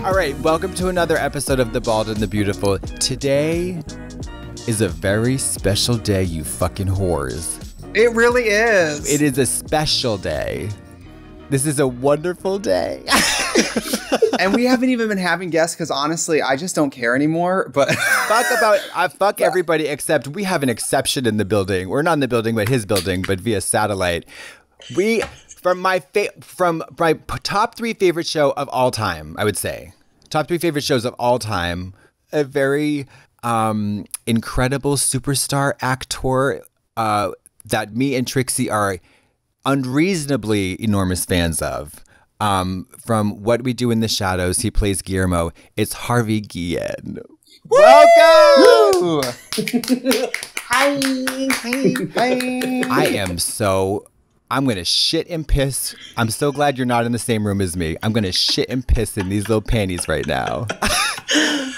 All right, welcome to another episode of The Bald and the Beautiful. Today is a very special day, you fucking whores. It really is. It is a special day. This is a wonderful day. And we haven't even been having guests because honestly, I just don't care anymore. But fuck everybody except we have an exception in the building. We're not in the building, but his building, but via satellite. From my top three favorite show of all time, I would say. Top three favorite shows of all time. A very incredible superstar actor that me and Trixie are unreasonably enormous fans of. From What We Do in the Shadows, he plays Guillermo. It's Harvey Guillén. Welcome! Hi. I'm going to shit and piss. I'm so glad you're not in the same room as me. I'm going to shit and piss in these little panties right now.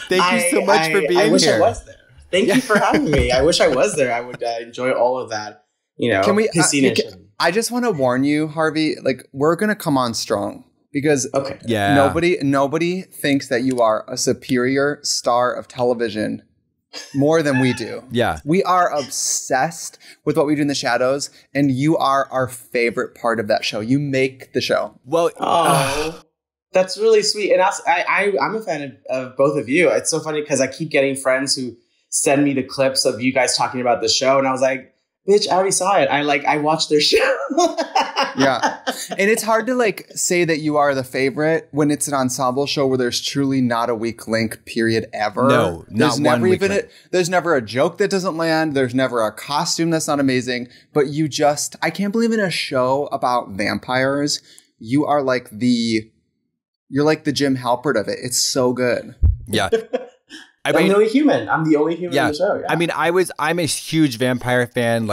Thank you so much for being here. I wish I was there. Thank you for having me. I wish I was there. I would enjoy all of that, pissiness. I just want to warn you, Harvey, like we're going to come on strong because nobody thinks that you are a superior star of television more than we do. Yeah. We are obsessed with What We Do in the Shadows, and you are our favorite part of that show. You make the show. Well, that's really sweet. And I'm a fan of both of you. It's so funny because I keep getting friends who send me the clips of you guys talking about the show, and I was like, bitch, I already saw it. I watched their show. Yeah. And it's hard to say that you are the favorite when it's an ensemble show where there's truly not a weak link period ever. No, there's there's never a joke that doesn't land. There's never a costume that's not amazing. But I can't believe in a show about vampires, you are you're like the Jim Halpert of it. It's so good. Yeah. I'm the only human. I'm the only human in the show. Yeah. I mean, I'm a huge vampire fan,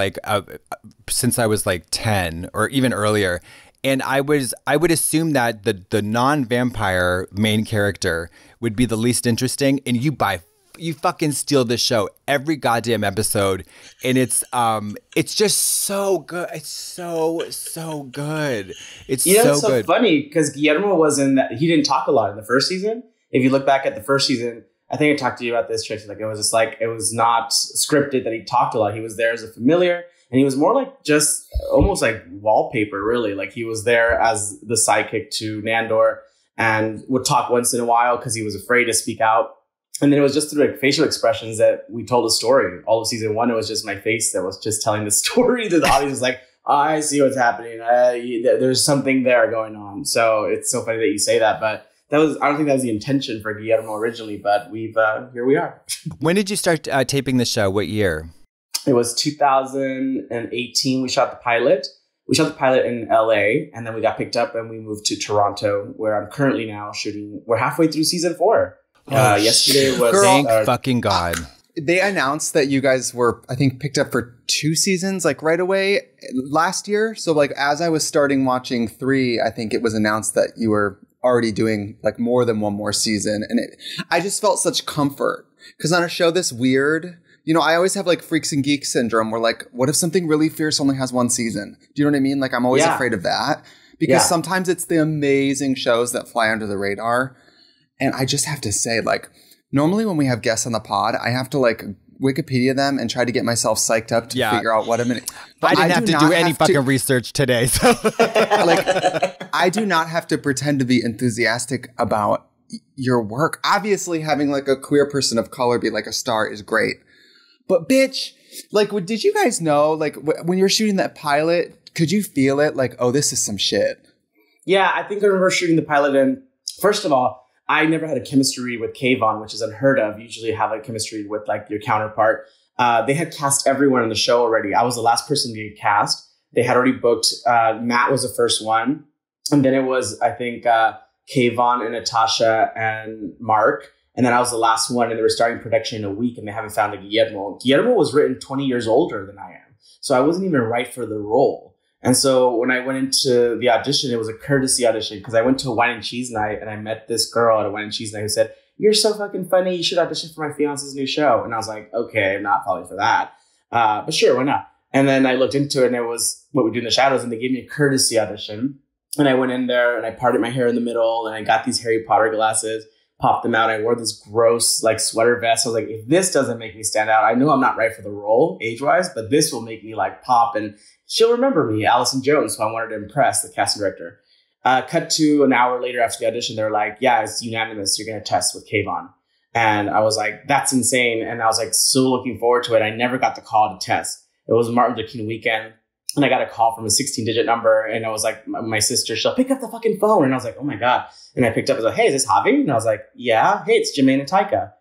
since I was 10 or even earlier. And I would assume that the non-vampire main character would be the least interesting. And you fucking steal the show every goddamn episode. And it's just so good. It's so good. It's it's so funny because Guillermo was in that. He didn't talk a lot in the first season. If you look back at the first season, I think I talked to you about this, Trixie. It was just it was not scripted that he talked a lot. He was there as a familiar, and he was more just almost like wallpaper, really. He was there as the sidekick to Nandor and would talk once in a while because he was afraid to speak out. And then it was just through facial expressions that we told a story. All of season one, it was just my face that was just telling the story. The audience was like, oh, I see what's happening. There's something there going on. So it's so funny that you say that, but I don't think that was the intention for Guillermo originally, but here we are. When did you start taping the show? What year? It was 2018. We shot the pilot. We shot the pilot in LA, and then we got picked up and we moved to Toronto, where I'm currently now shooting. We're halfway through season 4. Yesterday was... Thank fucking God. They announced that you guys were, I think, picked up for 2 seasons, right away last year. So as I was starting watching 3, I think it was announced that you were already doing more than one more season. And I just felt such comfort because on a show this weird, I always have freaks and geeks syndrome where what if something really fierce only has 1 season? Do you know what I mean? I'm always afraid of that because sometimes it's the amazing shows that fly under the radar. And I just have to say, normally when we have guests on the pod, I have to Wikipedia them and try to get myself psyched up to figure out what I'm in. But I didn't have to do any fucking research today. So I do not have to pretend to be enthusiastic about your work. Obviously having a queer person of color be a star is great. But bitch, did you guys know, when you're shooting that pilot, could you feel it? Oh, this is some shit. Yeah, I think I remember shooting the pilot and first of all, I never had a chemistry with Kayvon, which is unheard of. You usually have a chemistry with your counterpart. They had cast everyone on the show already. I was the last person to get cast. They had already booked. Matt was the first one. And then it was, I think, Kayvon and Natasha and Mark. And then I was the last one. And they were starting production in a week and they haven't found a Guillermo. Guillermo was written 20 years older than I am. So I wasn't even right for the role. And so when I went into the audition, it was a courtesy audition because I went to a wine and cheese night and I met this girl at a wine and cheese night who said, "You're so fucking funny. You should audition for my fiance's new show." And I was like, okay, I'm not falling for that. But sure, why not? And then I looked into it and it was What We Do in the Shadows. And they gave me a courtesy audition. And I went in there and I parted my hair in the middle and I got these Harry Potter glasses. popped them out. I wore this gross like sweater vest. I was like, if this doesn't make me stand out, I know I'm not right for the role age-wise, but this will make me like pop and she'll remember me, Allison Jones, who I wanted to impress, the casting director. Cut to an hour later after the audition, they're like, yeah, it's unanimous. You're going to test with Kayvon. And I was like, that's insane. And I was like, so looking forward to it. I never got the call to test. It was Martin Luther King weekend. And I got a call from a 16-digit number. And I was like, my sister, she'll pick up the fucking phone. And I was like, oh my God. And I picked up, I was like, hey, is this Harvey? And I was like, yeah. Hey, it's Jermaine and Taika.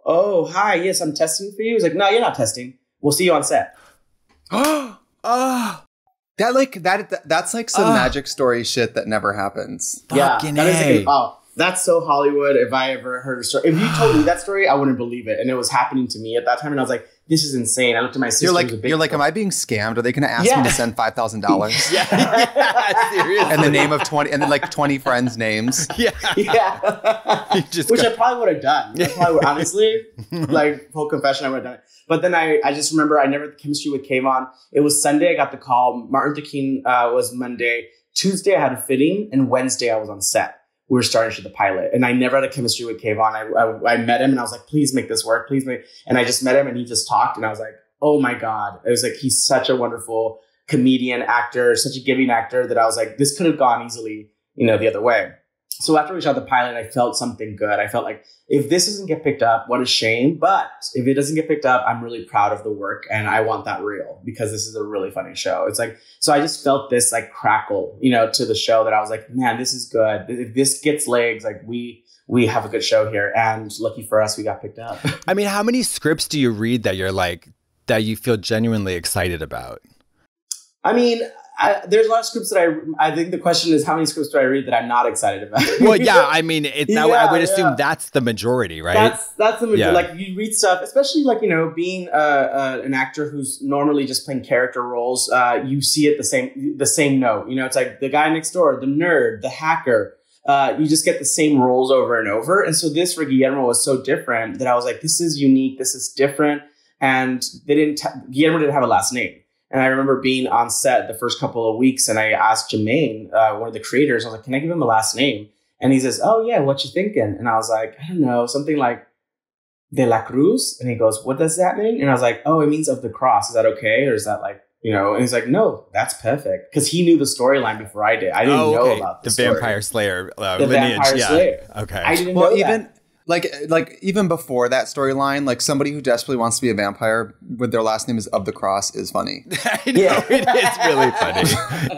Oh, hi. Yes, I'm testing for you. He's like, no, you're not testing. We'll see you on set. That's like some magic story shit that never happens. Yeah, that's so Hollywood. If I ever heard a story, if you told me that story, I wouldn't believe it. And it was happening to me at that time, and I was like, "This is insane." I looked at my sister. You're like, am I being scammed? Are they going to ask me to send $5,000? Yeah, seriously. And the name of 20, and then like 20 friends' names. Yeah. Which I probably would have done. I probably would, honestly, like full confession, I would have done it. But then I just remember I never had the chemistry with Kayvon. It was Sunday. I got the call. Martin Luther King was Monday. Tuesday I had a fitting, and Wednesday I was on set. We were starting to shoot the pilot, and I never had a chemistry with Kayvon. I met him, and I was like, please make this work. Please make. And I just met him, and he just talked, and I was like, oh my God. It was like, he's such a wonderful comedian, actor, such a giving actor that I was like, this could have gone easily, the other way. So after we shot the pilot, I felt something good. I felt like if this doesn't get picked up, what a shame. But if it doesn't get picked up, I'm really proud of the work and I want that reel because this is a really funny show. It's like, so I just felt this like crackle, to the show that I was like, man, this is good. If this gets legs, like we have a good show here. And lucky for us, we got picked up. I mean, how many scripts do you read that you're like, that you feel genuinely excited about? I mean, there's a lot of scripts that I think the question is how many scripts do I read that I'm not excited about? Well, yeah, I mean, I would assume that's the majority, right? That's the majority. Yeah. Like you read stuff, especially like, being an actor who's normally just playing character roles, you see it the same note. It's like the guy next door, the nerd, the hacker. You just get the same roles over and over. And so this for Guillermo was so different that I was like, this is unique. This is different. And Guillermo didn't have a last name. And I remember being on set the first couple of weeks and I asked Jermaine, one of the creators, I was like, can I give him a last name? And he says, oh yeah, what you thinking? And I was like, I don't know, something like De La Cruz. And he goes, what does that mean? And I was like, oh, it means of the cross. Is that okay? Or is that like, and he's like, no, that's perfect. Because he knew the storyline before I did. I didn't know about the story. Vampire Slayer the lineage. Vampire Slayer. Okay. I didn't know that. Like even before that storyline, like somebody who desperately wants to be a vampire with their last name is Of the Cross is funny. I know, it is really funny.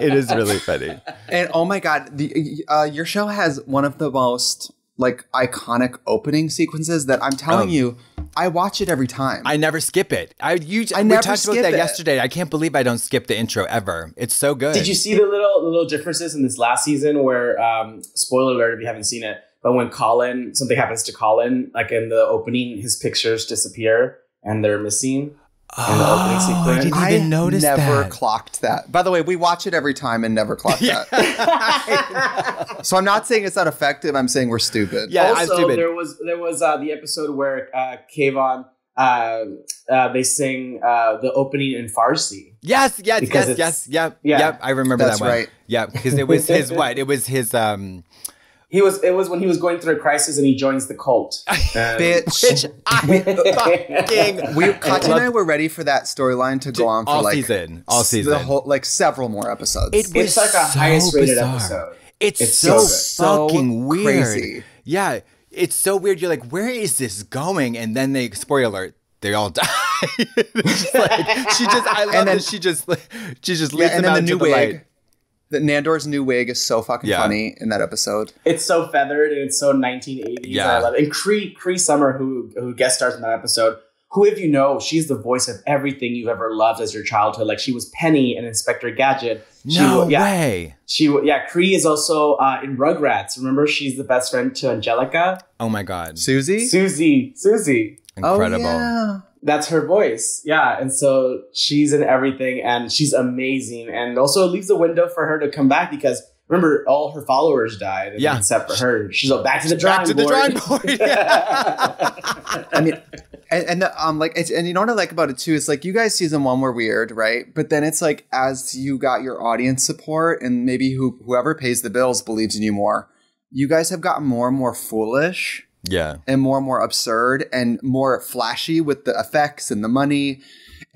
It is really funny. And oh my God, your show has one of the most like iconic opening sequences that I'm telling you, I watch it every time. I never skip it. We talked about that yesterday. I can't believe I don't skip the intro ever. It's so good. Did you see the little differences in this last season where, spoiler alert if you haven't seen it, but when something happens to Colin, like in the opening, his pictures disappear and they're missing in the opening sequence. I didn't even notice that. I never clocked that. By the way, we watch it every time and never clock that. So I'm not saying it's not effective. I'm saying we're stupid. Yeah, also, I'm stupid. There was the episode where Kayvon, they sing the opening in Farsi. Yes. Yep. I remember that one. That's right. Yeah, because it was his what? It was his It was when he was going through a crisis and he joins the cult. Bitch. Katya and I were ready for that storyline to go on for all season. The whole, like several more episodes. It's like a highest rated episode. It's so fucking weird. Crazy. Yeah. It's so weird. You're like, where is this going? And then spoiler alert, they all die. I love that she just leaves them out to the light. Nandor's new wig is so fucking funny in that episode. It's so feathered and it's so 1980s. Yeah. I love it. And Cree Summer, who guest stars in that episode, who, if you know, she's the voice of everything you've ever loved as your childhood. Like she was Penny in Inspector Gadget. No way. Cree is also in Rugrats. Remember, she's the best friend to Angelica. Oh my God. Susie. Incredible. Oh, yeah. That's her voice. Yeah. And so she's in everything and she's amazing. And also it leaves a window for her to come back because remember, all her followers died. Except for her. She's back to the drawing board. I mean, and you know what I like about it too? It's like you guys season 1 were weird, right? But then it's like as you got your audience support and maybe whoever pays the bills believes in you more, you guys have gotten more and more foolish. Yeah. And more absurd and more flashy with the effects and the money.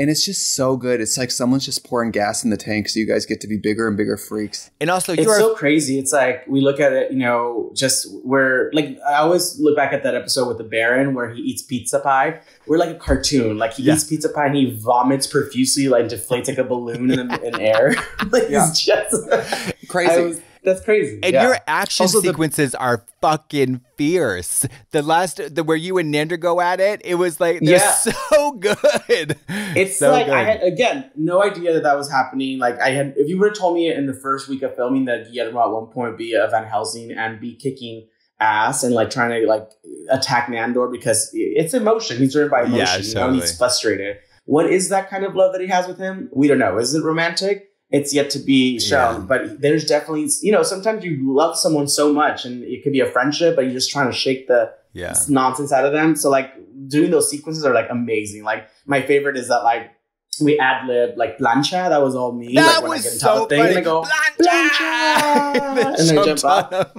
And it's just so good. It's like someone's just pouring gas in the tank so you guys get to be bigger and bigger freaks. And also, it's so crazy. It's like we look at it, you know, just where, like, I always look back at that episode with the Baron where he eats pizza pie. We're like a cartoon. Like, he eats pizza pie and he vomits profusely, like deflates like a balloon in air. Like, it's just crazy. That's crazy. And your action sequences are fucking fierce. The last, where you and Nander go at it, it was like, they're so good. It's so like, good. I had, again, no idea that was happening. Like, if you would have told me in the first week of filming that Guillermo at one point would be a Van Helsing and be kicking ass and like trying to like attack Nandor because it's emotion. He's driven by emotion. Yeah, you know, he's frustrated. What is that kind of love that he has with him? We don't know. Is it romantic? It's yet to be shown, but there's definitely, you know, sometimes you love someone so much and it could be a friendship, but you're just trying to shake the nonsense out of them. So like doing those sequences are like amazing. Like my favorite is that like we ad-lib like plancha. That was all me. That like, was when I get so funny. And I go, plancha! And then jump up.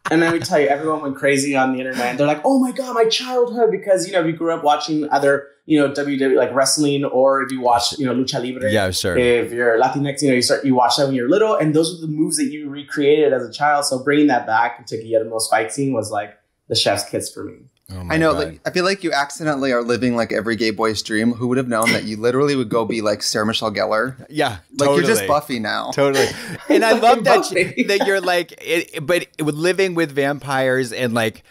And then we tell you, everyone went crazy on the internet. And they're like, oh my God, my childhood. Because, you know, if you grew up watching other, you know, WWE, like wrestling, or if you watch, you know, Lucha Libre. Yeah, sure. If you're Latinx, you know, you watch that when you're little. And those are the moves that you recreated as a child. So bringing that back into Guillermo's fight scene was like the chef's kiss for me. Oh I know. Like, I feel like you accidentally are living like every gay boy's dream. Who would have known that you literally would go be like Sarah Michelle Gellar? Yeah, like you're just Buffy now. Totally. And I love that that you're like, but living with vampires and like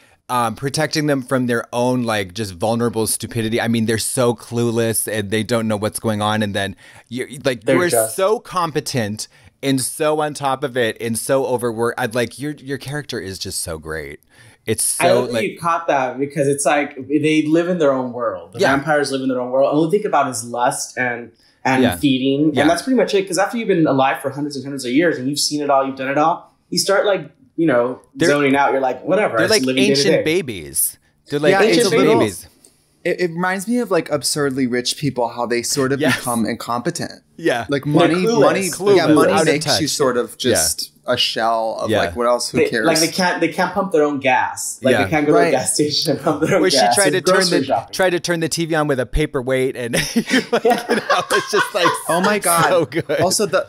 protecting them from their own like just vulnerable stupidity. I mean, they're so clueless and they don't know what's going on. And then you're so competent and so on top of it and so overworked. I'd like your character is just so great. It's so I don't think you caught that because it's like they live in their own world. The vampires live in their own world. All they think about is lust and feeding. And that's pretty much it. Because after you've been alive for hundreds and hundreds of years and you've seen it all, you've done it all, you start like, you know, zoning out. You're like, whatever. They're like ancient babies. They're like ancient babies. It reminds me of like absurdly rich people, how they sort of become incompetent. Yeah. Like money makes you sort of just a shell of like, what else? Who cares? Like they can't pump their own gas. Like they can't go to a gas station and pump their own gas. Where she tried to turn the TV on with a paperweight and like, you know, it's just like, oh my God. So good. Also the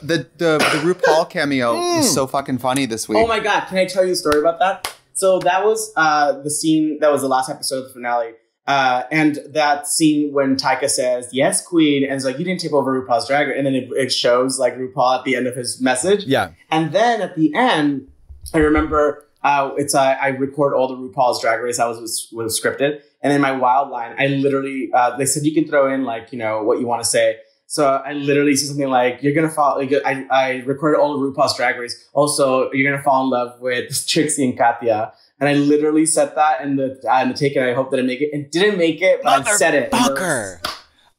RuPaul cameo was so fucking funny this week. Oh my God. Can I tell you a story about that? So that was the scene, that was the last episode of the finale. And that scene when Taika says, yes, queen, and it's like, you didn't take over RuPaul's Drag Race. And then it shows like RuPaul at the end of his message. Yeah. And then at the end, I remember I record all the RuPaul's Drag Race. was scripted. And in my wild line, I literally, they said you can throw in like, you know, what you want to say. So I literally said something like, you're going to fall, like, I recorded all of RuPaul's Drag Race. Also, you're going to fall in love with Trixie and Katya. And I literally said that in the take, and I hope that it make it. It didn't make it, but I said it. Fucker.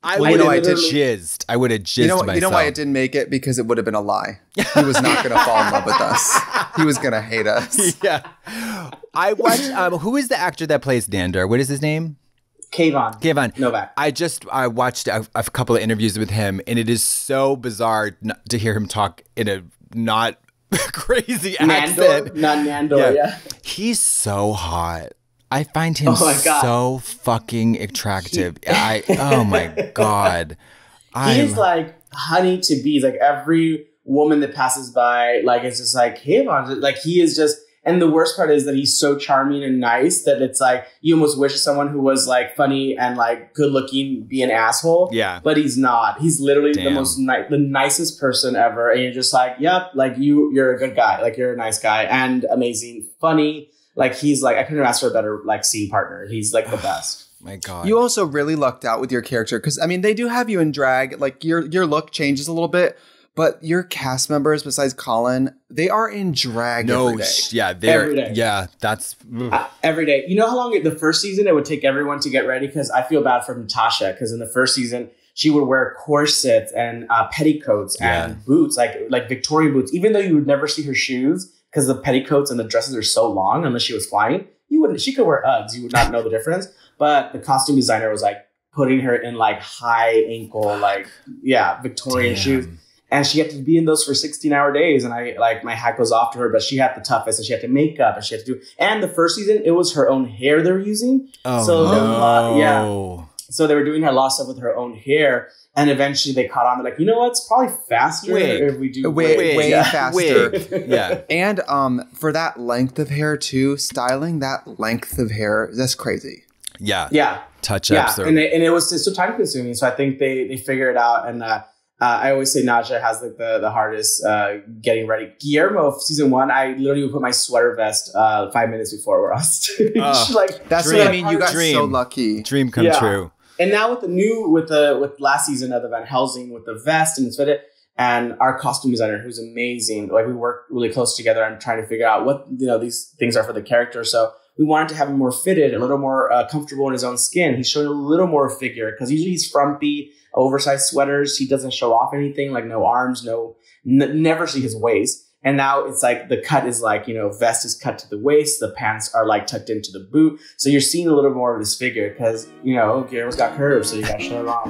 I would have jizzed. I would have jizzed myself. You know why it didn't make it? Because it would have been a lie. He was not going to fall in love with us. He was going to hate us. Yeah. I watched, who is the actor that plays Nander? What is his name? Kayvon Novak. I watched a couple of interviews with him, and it is so bizarre to hear him talk in a not crazy accent. Not Nandor, yeah. He's so hot. I find him so fucking attractive. Oh my God. He's like honey to bees. Like every woman that passes by, like it's just like him. Like he is just. And the worst part is that he's so charming and nice that it's like you almost wish someone who was like funny and like good looking be an asshole. Yeah. But he's not. He's literally the nicest person ever. And you're just like, yep, like you're a good guy. Like you're a nice guy and amazing, funny. Like he's like, I couldn't ask for a better like scene partner. He's like the best. My God. You also really lucked out with your character because I mean they do have you in drag. Like your look changes a little bit. But your cast members, besides Colin, they are in drag every day. Yeah, they're every day. Yeah, that's every day. You know how long the first season it would take everyone to get ready? Because I feel bad for Natasha because in the first season she would wear corsets and petticoats and boots, like Victorian boots, even though you would never see her shoes because the petticoats and the dresses are so long. Unless she was flying, she could wear Uggs. You would not know the difference. But the costume designer was like putting her in like high ankle, like Victorian shoes. And she had to be in those for 16-hour days. And I like my hat goes off to her, but she had the toughest and she had to make up and she had to do. And the first season, it was her own hair they were using. Oh, so no. Yeah. So they were doing a lot of stuff with her own hair. And eventually they caught on. They're like, you know what? It's probably faster if we do way faster. Yeah. And for that length of hair too, styling that length of hair, that's crazy. Yeah. Yeah. Touch-ups. Yeah. And it was so time consuming. So I think they figure it out. And I always say Nadja has like the hardest getting ready. Guillermo, season 1, I literally would put my sweater vest 5 minutes before we're on stage. Like that's dream. what I mean. You got Dream. so lucky. Dream come true. And now with last season of the Van Helsing with the vest and it's fitted, and our costume designer who's amazing. Like we work really close together on trying to figure out what these things are for the character. So we wanted to have him more fitted, a little more comfortable in his own skin. He's showing a little more figure because usually he's frumpy, oversized sweaters. He doesn't show off anything, like no arms, never see his waist. And now it's like the cut is like, vest is cut to the waist. The pants are like tucked into the boot. So you're seeing a little more of his figure because, Guillermo's got curves. So you got to show it off.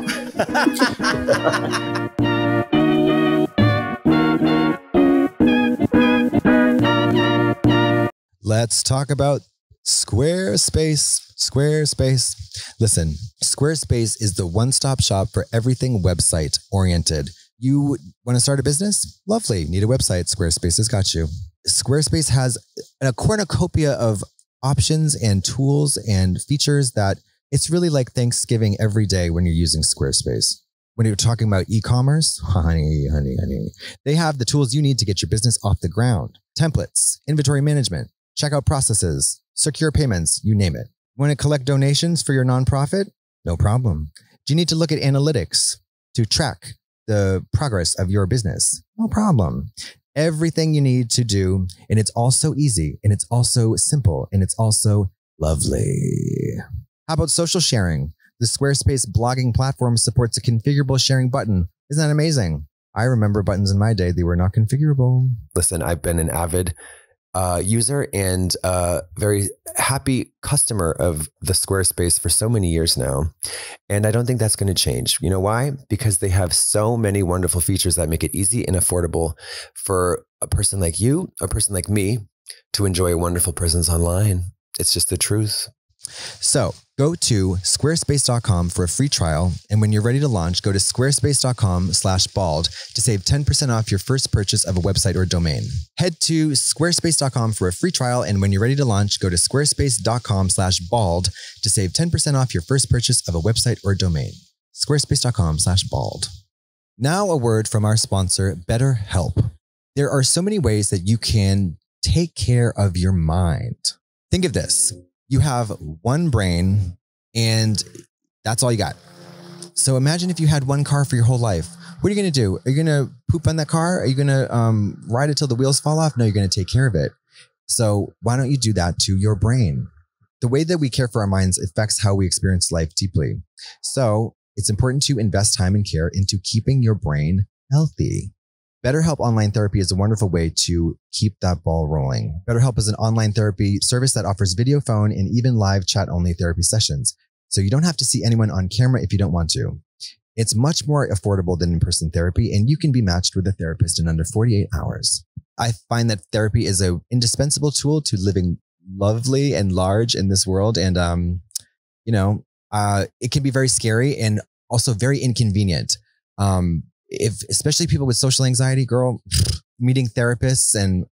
Let's talk about Squarespace. Listen, Squarespace is the one-stop shop for everything website oriented. You want to start a business? Lovely. Need a website? Squarespace has got you. Squarespace has a cornucopia of options and tools and features that it's really like Thanksgiving every day when you're using Squarespace. When you're talking about e-commerce, honey, they have the tools you need to get your business off the ground. Templates, inventory management, checkout processes, secure payments, you name it. Want to collect donations for your nonprofit? No problem. Do you need to look at analytics to track the progress of your business? No problem. Everything you need to do, and it's also easy, and it's also simple, and it's also lovely. How about social sharing? The Squarespace blogging platform supports a configurable sharing button. Isn't that amazing? I remember buttons in my day, they were not configurable. Listen, I've been an avid user and very happy customer of the Squarespace for so many years now. And I don't think that's going to change. You know why? Because they have so many wonderful features that make it easy and affordable for a person like you, a person like me, to enjoy a wonderful presence online. It's just the truth. So go to squarespace.com for a free trial. And when you're ready to launch, go to squarespace.com/bald to save 10% off your first purchase of a website or domain. Head to squarespace.com for a free trial. And when you're ready to launch, go to squarespace.com/bald to save 10% off your first purchase of a website or domain. Squarespace.com/bald. Now a word from our sponsor, BetterHelp. There are so many ways that you can take care of your mind. Think of this. You have one brain and that's all you got. So imagine if you had one car for your whole life. What are you going to do? Are you going to poop on that car? Are you going to ride it till the wheels fall off? No, you're going to take care of it. So why don't you do that to your brain? The way that we care for our minds affects how we experience life deeply. So it's important to invest time and care into keeping your brain healthy. BetterHelp Online Therapy is a wonderful way to keep that ball rolling. BetterHelp is an online therapy service that offers video, phone, and even live chat-only therapy sessions. So you don't have to see anyone on camera if you don't want to. It's much more affordable than in-person therapy, and you can be matched with a therapist in under 48 hours. I find that therapy is an indispensable tool to living lovely and large in this world. And, it can be very scary and also very inconvenient. Especially people with social anxiety, girl, meeting therapists, and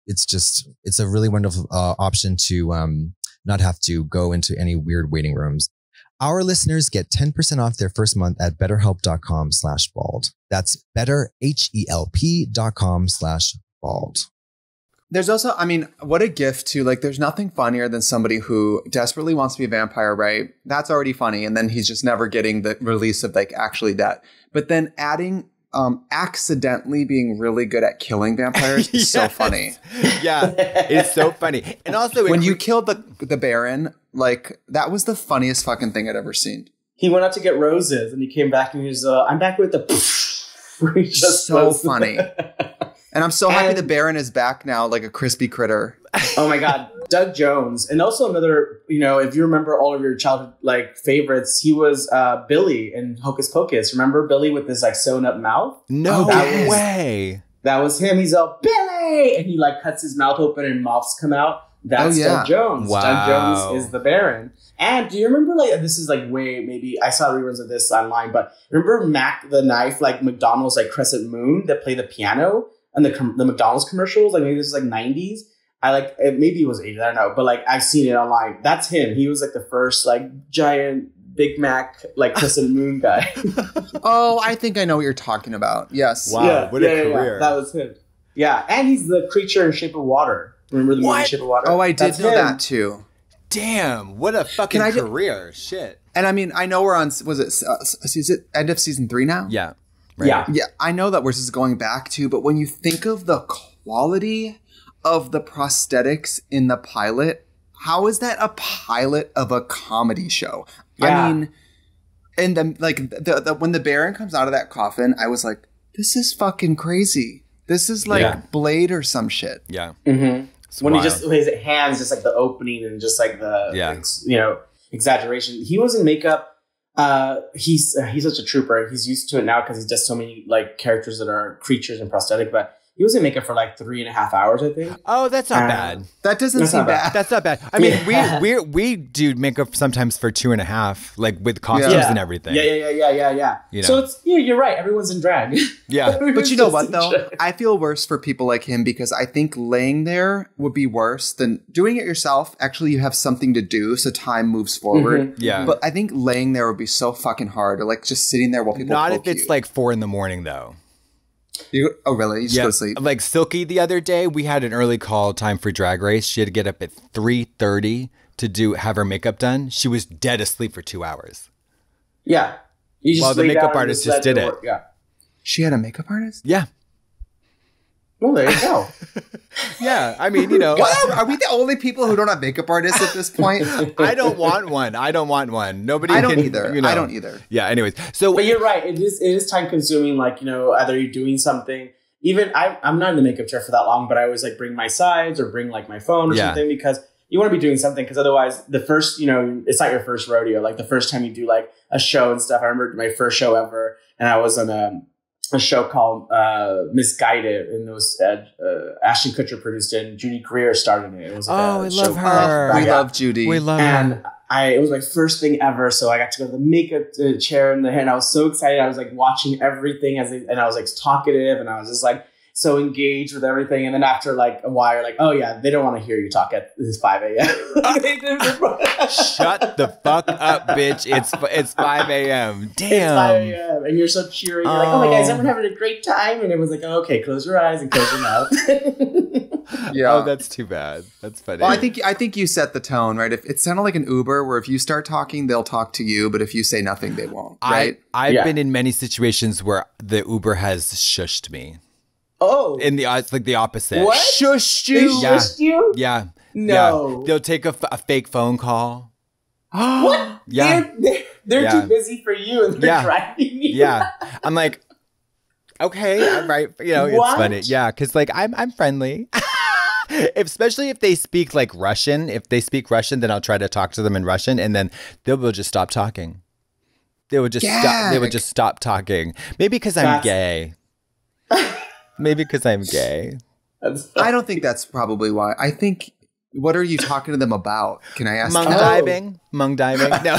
it's a really wonderful option to not have to go into any weird waiting rooms. Our listeners get 10% off their first month at betterhelp.com/bald. That's betterhelp.com/bald. There's also, what a gift to, there's nothing funnier than somebody who desperately wants to be a vampire, right? That's already funny. And then he's just never getting the release of actually that. But then adding accidentally being really good at killing vampires is so funny. Yeah, it's so funny. And also when you killed the Baron, that was the funniest fucking thing I'd ever seen. He went out to get roses and he came back and he was, I'm back with the so funny. And I'm so happy the Baron is back now, like a crispy critter. Oh my God. Doug Jones, and also another, you know, if you remember all of your childhood like favorites, he was Billy in Hocus Pocus. Remember Billy with this like sewn up mouth? No way. That was him. He's all Billy, and he like cuts his mouth open and moths come out. That's Doug Jones. Wow. Doug Jones is the Baron. And do you remember, like, this is like maybe I saw reruns of this online, but remember Mac the Knife, like McDonald's, like Crescent Moon that play the piano and the McDonald's commercials? Like maybe this is like 90s. Maybe it was 80s, I don't know. But like I've seen it online. That's him. He was like the first like giant Big Mac, like Crescent Moon guy. Oh, I think I know what you're talking about. Yes. Wow, what a career. Yeah. That was him. Yeah, and he's the creature in Shape of Water. Remember the movie Shape of Water? Oh, I did know that too. Damn, what a fucking career. Shit. And I mean, I know we're on, is it end of season 3 now? Yeah. Right. Yeah, I know that we're just going back to, but when you think of the quality of the prosthetics in the pilot, how is that a pilot of a comedy show? Yeah. I mean, and then like when the Baron comes out of that coffin, I was like, this is fucking crazy. This is like Blade or some shit. Yeah. Mm-hmm. When he just, his hands, just like the opening and just like the, exaggeration. He was in makeup. He's such a trooper. He's used to it now because he does so many like characters that are creatures and prosthetic, but he was in makeup for like 3.5 hours, I think. Oh, that's not bad. That doesn't seem bad. That's not bad. I mean, we do makeup sometimes for 2.5, like with costumes and everything. Yeah. You know? So it's you're right. Everyone's in drag. Yeah, but you know what though? I feel worse for people like him because I think laying there would be worse than doing it yourself. Actually, you have something to do, so time moves forward. Mm-hmm. Yeah, but I think laying there would be so fucking hard, or like just sitting there while people. Not if it's like 4 a.m. though. Oh, really? You just go to sleep? Like Silky the other day, we had an early call time for Drag Race. She had to get up at 3:30 to have her makeup done. She was dead asleep for 2 hours. Yeah. You just While the makeup artist just did it. Yeah. She had a makeup artist? Yeah. Well, there you go. Yeah, I mean, you know. Are we the only people who don't have makeup artists at this point? I don't want one. Nobody I don't either. You know. I don't either. Yeah, anyways. So but you're right. It is time consuming. Like, you know, either you're doing something. Even I'm not in the makeup chair for that long, but I always like bring my sides or bring like my phone or something because you want to be doing something because otherwise the first, you know, it's not your first rodeo. Like the first time you do like a show and stuff. I remember my first show ever and I was on a show called Misguided, and it was Ashton Kutcher produced it, and Judy Greer started it. It was like I love her. We love Judy. We love her. And it was my first thing ever, so I got to go to the makeup chair and I was so excited. I was like watching everything and I was like talkative, and I was just like so engaged with everything. And then after like a while, like, oh yeah, they don't want to hear you talk at this 5 a.m. Shut the fuck up, bitch. It's 5 a.m. Damn. It's 5 a.m. And you're so cheering. You're like, oh my God, is everyone having a great time? And everyone's like, oh, okay, close your eyes and close your mouth. Yeah. Oh, that's too bad. That's funny. Well, I think you set the tone, right? If it sounded like an Uber where if you start talking, they'll talk to you, but if you say nothing, they won't. Right? I've been in many situations where the Uber has shushed me. Oh. It's like the opposite. What? Shushed you? They shushed you? Yeah. No. Yeah. They'll take a fake phone call. What? Yeah. They're too busy for you and they're driving you. Yeah. I'm like, okay, I'm right. You know, it's funny. Yeah, because like I'm friendly. Especially if they speak like Russian. If they speak Russian, then I'll try to talk to them in Russian, and then they will just stop talking. They would just stop. They would just stop talking. Maybe because I'm gay. Maybe because I'm gay. I don't think that's probably why. I think, what are you talking to them about? Can I ask? Mung diving. No.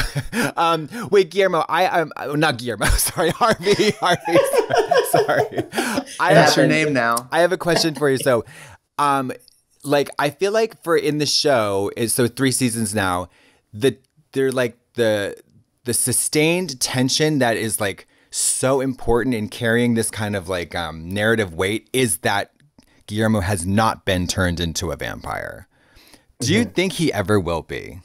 Wait, Guillermo. I'm not Guillermo. Sorry, Harvey. Sorry. That's your name now. I have a question for you. So, like, I feel like in the show is 3 seasons now. They're like the sustained tension that is like so important in carrying this kind of like narrative weight is that Guillermo has not been turned into a vampire. Do you think he ever will be?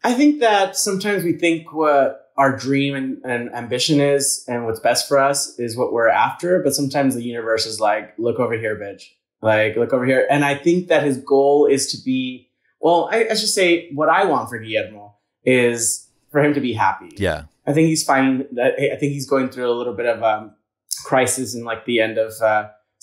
I think that sometimes we think what our dream and ambition is and what's best for us is what we're after. But sometimes the universe is like, look over here, bitch. Like, look over here. And I think that his goal is to be, well, I should say what I want for Guillermo is for him to be happy. Yeah. I think he's fine. I think he's going through a little bit of crisis in like the end of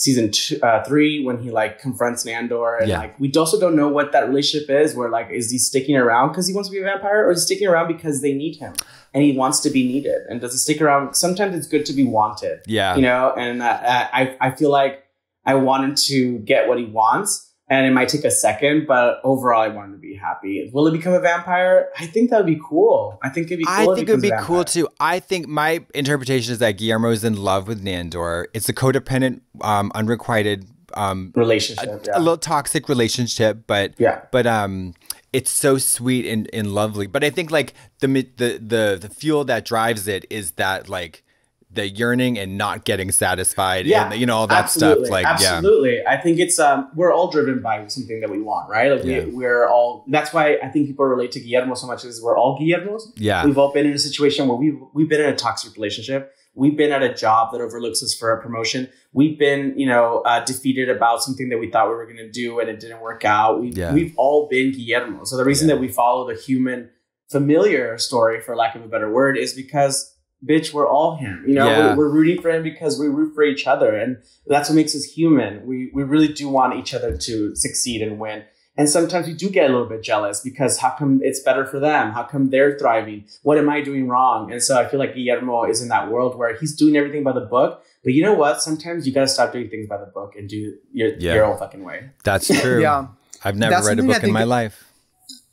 3 when he like confronts Nandor, and like we also don't know what that relationship is. Where like, is he sticking around because he wants to be a vampire, or is he sticking around because they need him and he wants to be needed? And does he stick around? Sometimes it's good to be wanted. Yeah, you know. And I feel like I want him to get what he wants. And it might take a second, but overall, I want him to be happy. Will it become a vampire? I think that would be cool. I think it'd be cool. I think it would be cool too. I think my interpretation is that Guillermo is in love with Nandor. It's a codependent, unrequited relationship, a little toxic relationship, but it's so sweet and lovely. But I think like the fuel that drives it is that like the yearning and not getting satisfied, and you know, all that stuff. Like, absolutely. I think it's we're all driven by something that we want, right? Like we're all. That's why I think people relate to Guillermo so much, is we're all Guillermos. Yeah, we've all been in a situation where we've been in a toxic relationship. We've been at a job that overlooks us for a promotion. We've been, you know, defeated about something that we thought we were going to do and it didn't work out. We've all been Guillermo. So the reason that we follow the human familiar story, for lack of a better word, is because, bitch, we're all him. You know, we're rooting for him because we root for each other. And that's what makes us human. We really do want each other to succeed and win. And sometimes we do get a little bit jealous because how come it's better for them? How come they're thriving? What am I doing wrong? And so I feel like Guillermo is in that world where he's doing everything by the book. But you know what? Sometimes you got to stop doing things by the book and do your own fucking way. That's true. I've never read a book in my life.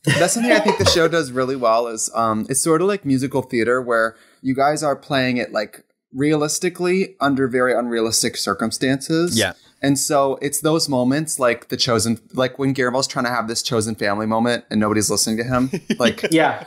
That's something I think the show does really well, is it's sort of like musical theater where you guys are playing it like realistically under very unrealistic circumstances. Yeah. And so it's those moments like the chosen, like when Guillermo's trying to have this chosen family moment and nobody's listening to him. Like, yeah.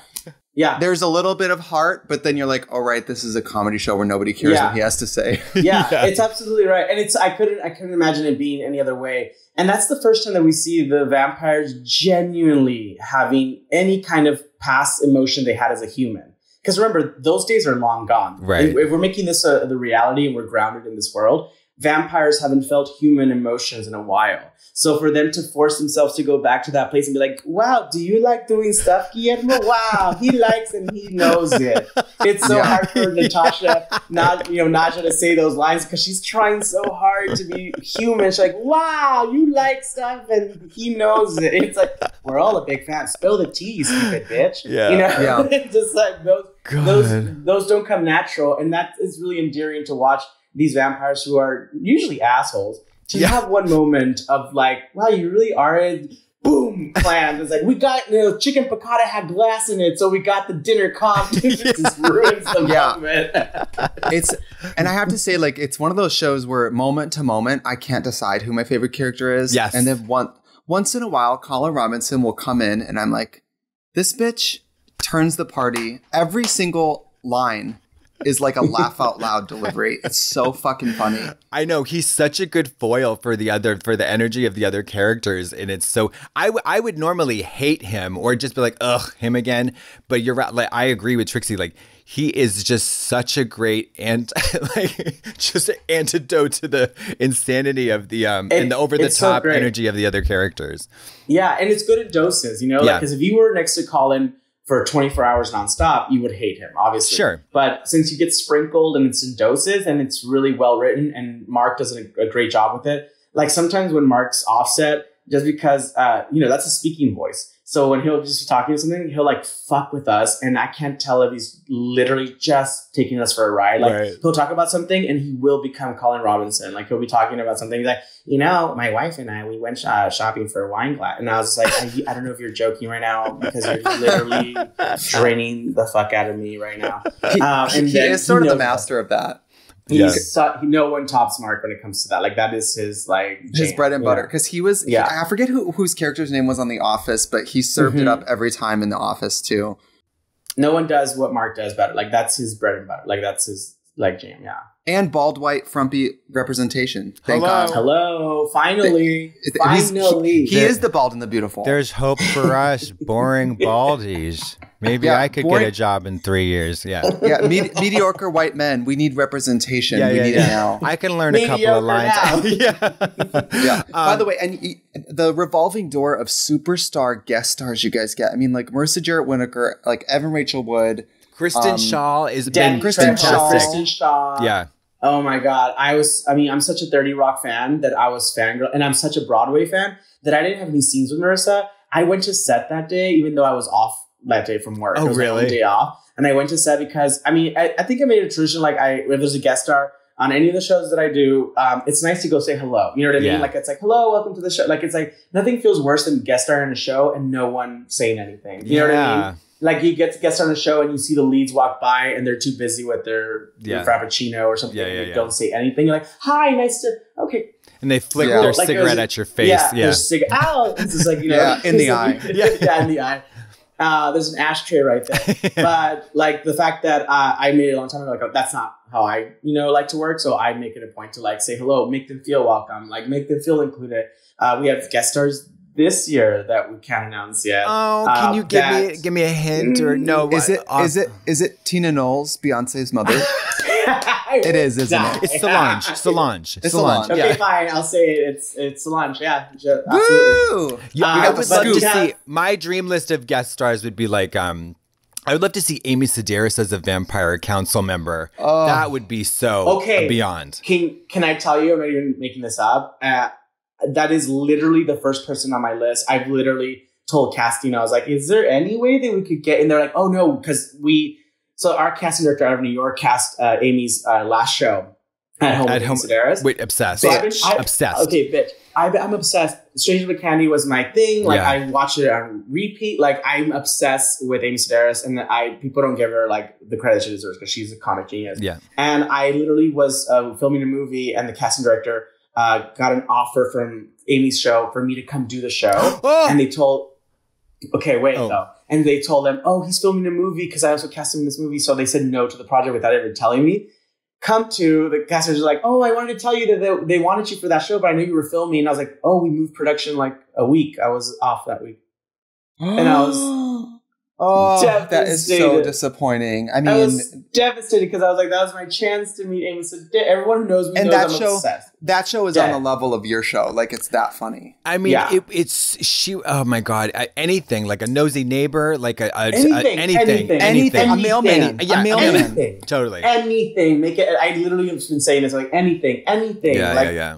There's a little bit of heart, but then you're like, all right, this is a comedy show where nobody cares what he has to say. It's absolutely right. And I couldn't imagine it being any other way. And that's the first time that we see the vampires genuinely having any kind of past emotion they had as a human. Because remember, those days are long gone. Right. If we're making this the reality and we're grounded in this world, vampires haven't felt human emotions in a while. So for them to force themselves to go back to that place and be like, wow, do you like doing stuff, Guillermo? Wow, he likes and he knows it. It's so hard for Natasha, Naja to say those lines because she's trying so hard to be human. She's like, wow, you like stuff and he knows it. It's like, we're all a big fan. Spill the tea, you stupid bitch. Yeah. You know, just like those don't come natural. And that is really endearing to watch these vampires who are usually assholes to have one moment of like, wow, you really are a boom plan. It's like, we got, chicken piccata had glass in it, so we got the dinner comped. It just ruins the moment. And I have to say, like, it's one of those shows where moment to moment, I can't decide who my favorite character is. Yes. And then once in a while, Colin Robinson will come in and I'm like, this bitch turns the party. Every single line is like a laugh out loud delivery. It's so fucking funny. I know, he's such a good foil for the energy of the other characters, and it's so I would normally hate him or just be like, ugh, him again. But you're right, like I agree with Trixie, like he is just such a great just an antidote to the insanity of the and the over the top energy of the other characters. Yeah, and it's good in doses, because if you were next to Colin for 24 hours nonstop, you would hate him, obviously. Sure. But since you get sprinkled and it's in doses and it's really well written and Mark does a great job with it. Like sometimes when Mark's offset, just because, that's a speaking voice. So when he'll just be talking to something, he'll like fuck with us. And I can't tell if he's literally just taking us for a ride. Like he'll talk about something and he will become Colin Robinson. Like he'll be talking about something. He's like, my wife and I, we went shopping for a wine glass. And I was like, I don't know if you're joking right now because you're literally draining the fuck out of me right now. He is sort of the master of that. No one tops Mark when it comes to that. Like that is his his bread and butter. Because he was I forget whose character's name was on The Office, but he served it up every time in The Office too. No one does what Mark does better. Like that's his bread and butter. Like that's his jam. Yeah. And bald, white, frumpy representation. Thank God. Hello. Finally. Finally. He is the bald and the beautiful. There's hope for us, boring baldies. Maybe I could get a job in 3 years. Yeah. Yeah. Mediocre white men. We need representation. We need it now. I can learn a couple of lines. By the way, and the revolving door of superstar guest stars you guys get. I mean, like Marissa Jarrett Whittaker, like Evan Rachel Wood. Kristen Shaw is Kristen Shaw. Yeah. Oh my God. I'm such a 30 Rock fan that I was fangirl, and I'm such a Broadway fan that I didn't have any scenes with Marissa. I went to set that day, even though I was off that day from work. Oh, it was really? my own day off. And I went to set because, I think I made a tradition, like if there's a guest star on any of the shows that I do, it's nice to go say hello. You know what I mean? Yeah. Like, it's like, hello, welcome to the show. Like, it's like, nothing feels worse than guest star in a show and no one saying anything. You know what I mean? Like, you get to guest on a show and you see the leads walk by and they're too busy with their Frappuccino or something. And they don't say anything. You're like, hi, nice to, okay. And they flick their cigarette at your face. Ow! It's just like, you know. in the eye. In the eye. There's an ashtray right there. But like the fact that I made it a long time ago, like, oh, that's not how I, like to work. So I make it a point to like say hello, make them feel welcome, like make them feel included. We have guest stars this year that we can't announce yet. Oh, can you give me a hint or no? Is it Tina Knowles, Beyonce's mother? It is, isn't it? It's Solange. It's Solange. Okay, fine. I'll say it's Solange. Yeah, absolutely. Woo! I would love to see. My dream list of guest stars would be like, I would love to see Amy Sedaris as a vampire council member. Oh. That would be so beyond. Can I tell you? I'm not even making this up. That is literally the first person on my list. I've literally told casting, I was like, is there any way that we could get? And they're like, oh no, because so our casting director out of New York cast Amy's last show at home with Sedaris. Wait, obsessed. So obsessed. Okay, bitch. I'm obsessed. Stranger with Candy was my thing. Like I watched it on repeat. Like I'm obsessed with Amy Sedaris, and people don't give her like the credit she deserves because she's a comic genius. Yeah. And I literally was filming a movie, and the casting director got an offer from Amy's show for me to come do the show, and they told. Okay, wait though. And they told them, oh, he's filming a movie because I also cast him in this movie. So they said no to the project without ever telling me. The casters are like, oh, I wanted to tell you that they wanted you for that show, but I knew you were filming. And I was like, oh, we moved production like a week. I was off that week. And I was devastated. That is so disappointing. I was devastated because I was like, that was my chance to meet Amy. So everyone who knows me knows I'm obsessed. That show is on the level of your show. Like, it's that funny. I mean, oh my God, anything like a nosy neighbor, like anything. A mailman. Yeah, anything. Totally. Anything. Make it. I literally have been saying this, like anything. Yeah.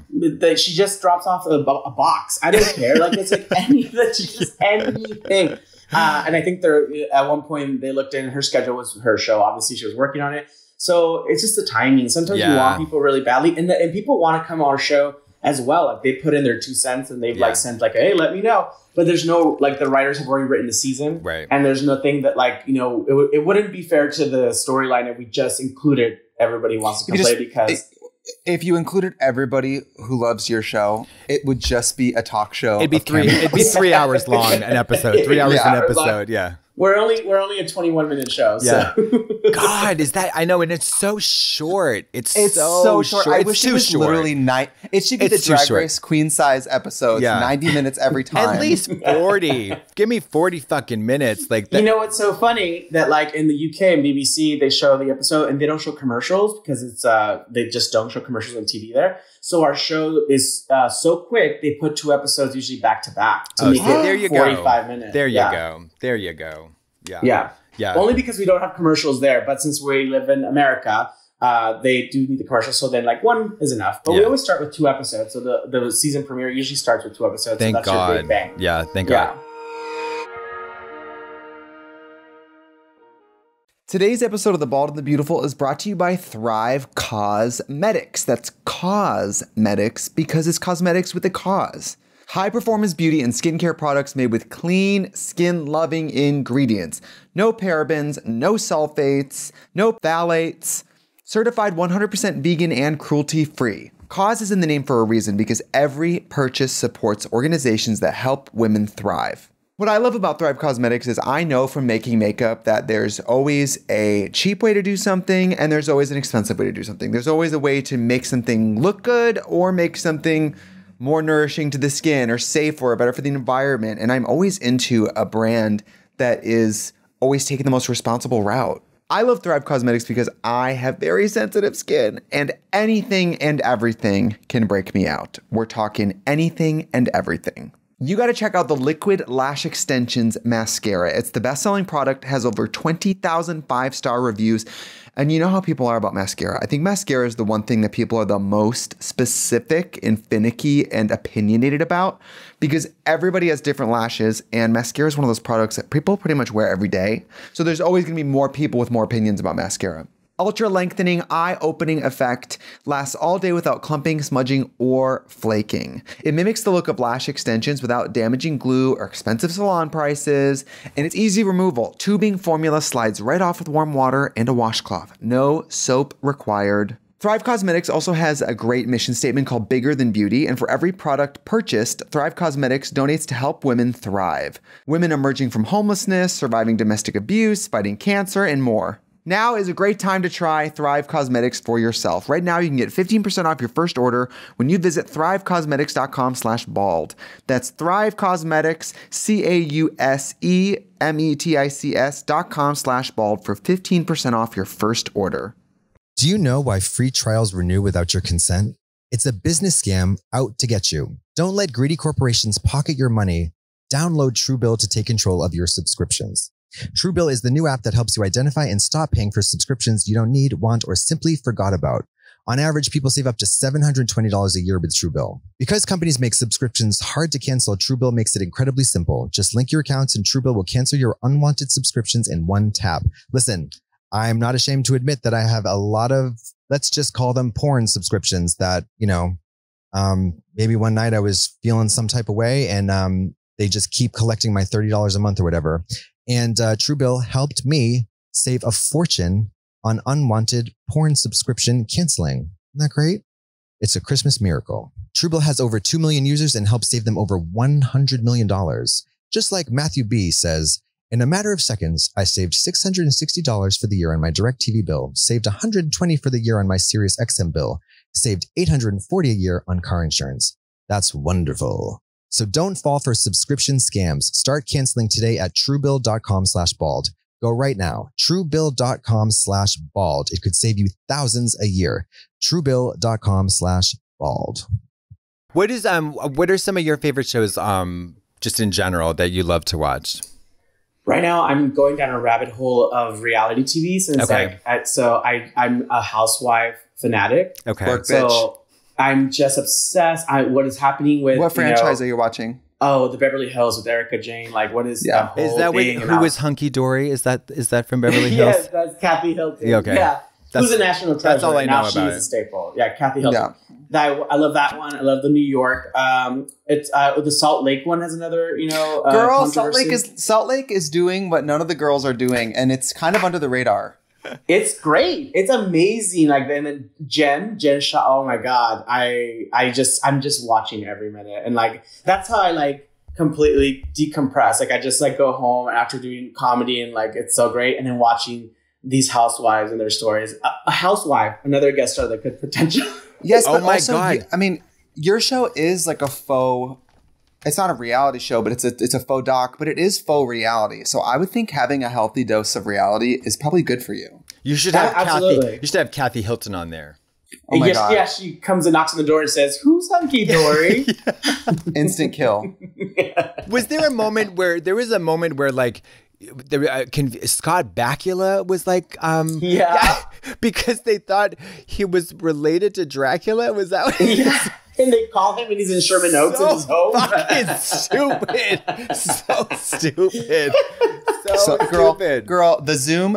She just drops off a box. I don't care. Like, it's like anything. Just anything. And I think at one point they looked in, her schedule was her show. Obviously, she was working on it. So it's just the timing. Sometimes you want people really badly, and people want to come on our show as well. Like they put in their 2 cents and they've like sent like, hey, let me know. But there's no, like the writers have already written the season. Right. And there's nothing that like, it wouldn't be fair to the storyline if we just included everybody who wants to come play because... If you included everybody who loves your show, it would just be a talk show. It'd be 3 hours long an episode. 3 hours an episode. Yeah. We're only a 21-minute show. Yeah. So. God, is that? I know, and it's so short. It's so short. I wish it was short. literally It should be the Drag Race queen size episodes. 90 minutes every time. At least 40. Give me 40 fucking minutes. Like that. You know what's so funny that like in the UK and BBC they show the episode and they don't show commercials because it's they just don't show commercials on TV there. So our show is so quick they put 2 episodes usually back to back to make it 45 minutes. There you go. Yeah. Only because we don't have commercials there, but since we live in America, they do need the commercials. So then, like 1 is enough. But we always start with 2 episodes. So the season premiere usually starts with 2 episodes. Thank so that's God. Your big bang. Yeah. Thank God. Today's episode of The Bald and the Beautiful is brought to you by Thrive Cosmetics. That's cosmetics because it's cosmetics with a cause. High-performance beauty and skincare products made with clean, skin-loving ingredients. No parabens, no sulfates, no phthalates. Certified 100% vegan and cruelty-free. Cause is in the name for a reason because every purchase supports organizations that help women thrive. What I love about Thrive Cosmetics is I know from making makeup that there's always a cheap way to do something and there's always an expensive way to do something. There's always a way to make something look good or make something more nourishing to the skin or safer or better for the environment. And I'm always into a brand that is always taking the most responsible route. I love Thrive Cosmetics because I have very sensitive skin and anything and everything can break me out. We're talking anything and everything. You got to check out the Liquid Lash Extensions Mascara. It's the best-selling product, has over 20,000 5-star reviews. And you know how people are about mascara. I think mascara is the one thing that people are the most specific and finicky and opinionated about because everybody has different lashes, and mascara is one of those products that people pretty much wear every day. So there's always going to be more people with more opinions about mascara. Ultra lengthening, eye-opening effect, lasts all day without clumping, smudging, or flaking. It mimics the look of lash extensions without damaging glue or expensive salon prices, and it's easy removal. Tubing formula slides right off with warm water and a washcloth. No soap required. Thrive Cosmetics also has a great mission statement called Bigger Than Beauty, and for every product purchased, Thrive Cosmetics donates to help women thrive. Women emerging from homelessness, surviving domestic abuse, fighting cancer, and more. Now is a great time to try Thrive Cosmetics for yourself. Right now, you can get 15% off your first order when you visit thrivecosmetics.com/bald. That's Thrive Cosmetics, CAUSEMETICS.com/bald for 15% off your first order. Do you know why free trials renew without your consent? It's a business scam out to get you. Don't let greedy corporations pocket your money. Download TrueBill to take control of your subscriptions. TrueBill is the new app that helps you identify and stop paying for subscriptions you don't need, want, or simply forgot about. On average, people save up to $720 a year with TrueBill. Because companies make subscriptions hard to cancel, TrueBill makes it incredibly simple. Just link your accounts and TrueBill will cancel your unwanted subscriptions in one tap. Listen, I'm not ashamed to admit that I have a lot of, let's just call them porn subscriptions that, maybe one night I was feeling some type of way and they just keep collecting my $30 a month or whatever. And TrueBill helped me save a fortune on unwanted porn subscription canceling. Isn't that great? It's a Christmas miracle. TrueBill has over 2 million users and helped save them over $100 million. Just like Matthew B. says, in a matter of seconds, I saved $660 for the year on my DirecTV bill, saved $120 for the year on my Sirius XM bill, saved $840 a year on car insurance. That's wonderful. So don't fall for subscription scams. Start canceling today at truebill.com/bald. Go right now. Truebill.com/bald. It could save you thousands a year. Truebill.com/bald. What are some of your favorite shows, just in general, that you love to watch? Right now, I'm going down a rabbit hole of reality TV since I'm a housewife fanatic. Okay. Work so bitch. I'm just obsessed. What is happening with What franchise are you watching? Oh, the Beverly Hills with Erica Jane. Like, what is the whole Is that thing who was Hunky Dory? Is that from Beverly Hills? Yes, that's Kathy Hilton. Okay. Yeah. Who's a national treasure? That's all I know now about she's it. a staple. Yeah, Kathy Hilton. Yeah. I love that one. I love the New York. It's the Salt Lake one has another, Girl, controversy. Salt Lake is doing what none of the girls are doing, and it's kind of under the radar. It's great. It's amazing. Like, and then Jen Shaw. Oh my God. I'm just watching every minute. And like, that's how I like completely decompress. Like I just like go home after doing comedy and like, it's so great. And then watching these housewives and their stories. A housewife, another guest star that could potentially. Yes. Oh but my also, God. Your show is like a faux, it's not a reality show, but it's a faux doc, but it is faux reality. So I would think having a healthy dose of reality is probably good for you. You should have Absolutely. Kathy. You should have Kathy Hilton on there. Oh my God. Yeah, she comes and knocks on the door and says, "Who's Hunky Dory?" Instant kill. Was there a moment where like Scott Bakula was like because they thought he was related to Dracula? Was that what yeah. And they call him and he's in Sherman Oaks in his home. Fucking stupid. So stupid. So stupid. Girl, the Zoom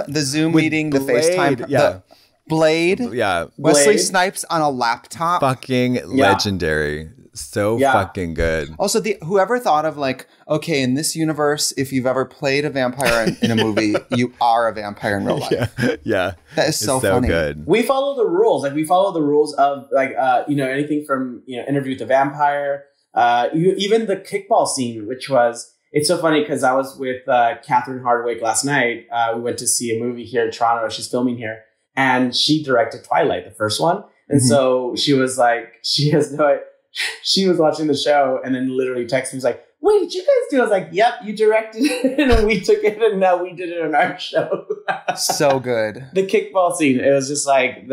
meeting, the FaceTime, the Blade. Yeah. Wesley Blade. Snipes on a laptop. Fucking legendary. So fucking good. Also, whoever thought of like, okay, in this universe, if you've ever played a vampire in a movie, you are a vampire in real life. Yeah. That is so funny. Good. We follow the rules. Like we follow the rules of like, anything from, Interview with the Vampire, even the Kickball Scene, which was, it's so funny because I was with Catherine Hardwick last night. We went to see a movie here in Toronto. She's filming here. And she directed Twilight, the first one. And so she was like, she was watching the show and then literally texted me, was like, "What did you guys do?" I was like, "Yep, you directed it and then we took it and now we did it on our show." So good. The Kickball Scene. It was just like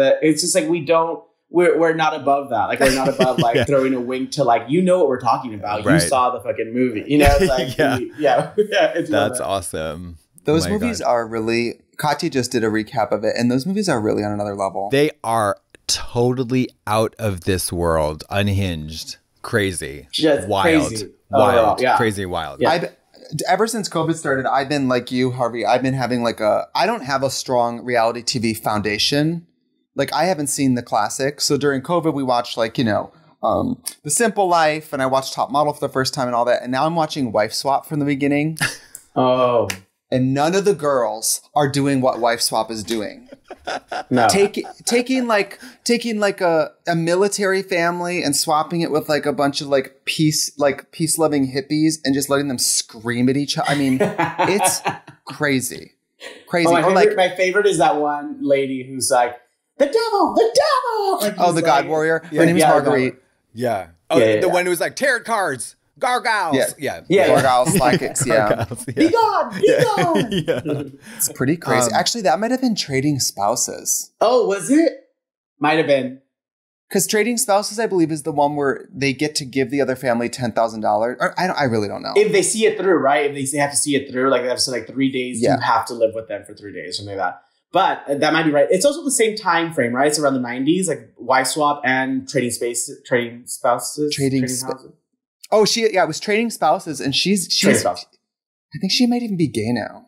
we're not above that. Like, we're not above like throwing a wink to like, you know what we're talking about. You saw the fucking movie. You know, it's like, That's awesome. Those movies are really, Katya just did a recap of it, and those movies are really on another level. They are totally out of this world, unhinged, crazy, just wild, crazy. wild, crazy, wild. Yeah. Ever since COVID started, I've been like you, Harvey. I've been having I don't have a strong reality TV foundation. Like, I haven't seen the classics. So during COVID, we watched like, The Simple Life, and I watched Top Model for the first time and all that. And now I'm watching Wife Swap from the beginning. Oh. And none of the girls are doing what Wife Swap is doing. No. Taking a military family and swapping it with like a bunch of like peace loving hippies and just letting them scream at each other. I mean, it's crazy. Oh, my favorite is that one lady who's like, the devil. Like, the God Warrior. Her name is Marguerite. Yeah. Oh, the one who's like tarot cards. Gargoyles. Yeah. Gargoyles, psychics. Yeah. Be gone. It's pretty crazy. Actually, that might have been Trading Spouses. Oh, was it? Might have been. Because Trading Spouses, I believe, is the one where they get to give the other family $10,000. I really don't know. If they see it through, right? If they have to see it through, like they have to say like 3 days, you have to live with them for 3 days, something like that. But that might be right. It's also the same time frame, right? It's around the 90s, like Wife Swap and Trading Spouses. Oh, it was Trading Spouses, and she's I think she might even be gay now.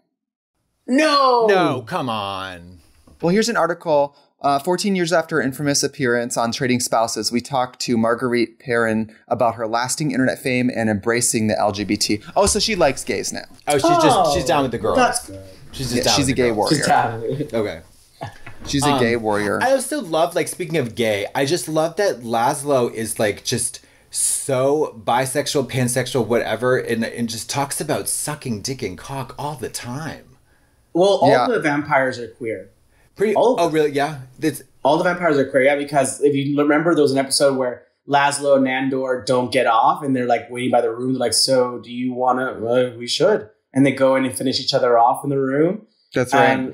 No, come on. Well, here's an article. 14 years after her infamous appearance on Trading Spouses, we talked to Marguerite Perrin about her lasting internet fame and embracing the LGBT. Oh, so she likes gays now. Oh, she's down with the girls. That's good. She's a gay warrior. Okay. She's a gay warrior. I also love, like, speaking of gay, I just love that Laszlo is like just so bisexual, pansexual, whatever, and just talks about sucking dick and cock all the time. Well, all the vampires are queer. Really? Yeah. All the vampires are queer, because if you remember, there was an episode where Laszlo and Nandor don't get off, and they're like waiting by the room. They're like, so do you want to? Well, we should. And they go in and finish each other off in the room. That's right. And